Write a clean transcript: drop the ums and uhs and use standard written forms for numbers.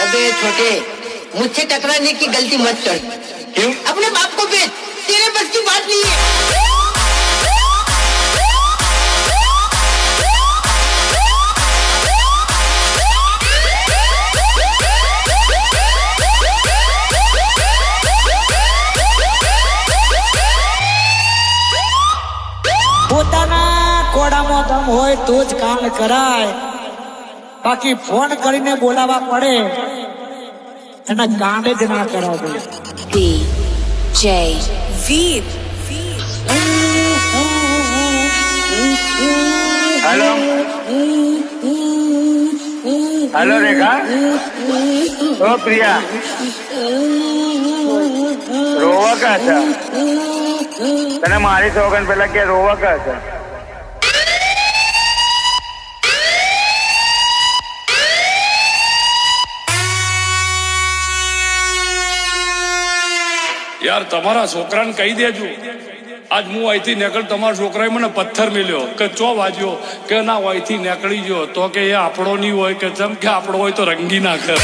अबे छोटे, मुझसे टकराने की गलती मत कर। क्यों? अपने बाप को बेच, तेरे बस की बात नहीं है। પોતાના કોડામાં દમ હોય તો જ કામ કરાય, બાકી ફોન કરીને બોલાવવા પડે એના કાંડે જ ના કરાવે. DJ Veer. हेलो हेलो रेखा ओ प्रिया रोवा का था तने मारी सोगन पहला क्या रोवा का था यार तमारा छोकराने कही देजो आज हूँ अहींथी निकल तमारा छोकराए मने पत्थर मिल्यो के चो वाज्यो के ना अहींथी निकली गयो तो के ये आपड़ो नहीं होय के जम के आपड़ो होय तो रंगी नाखे.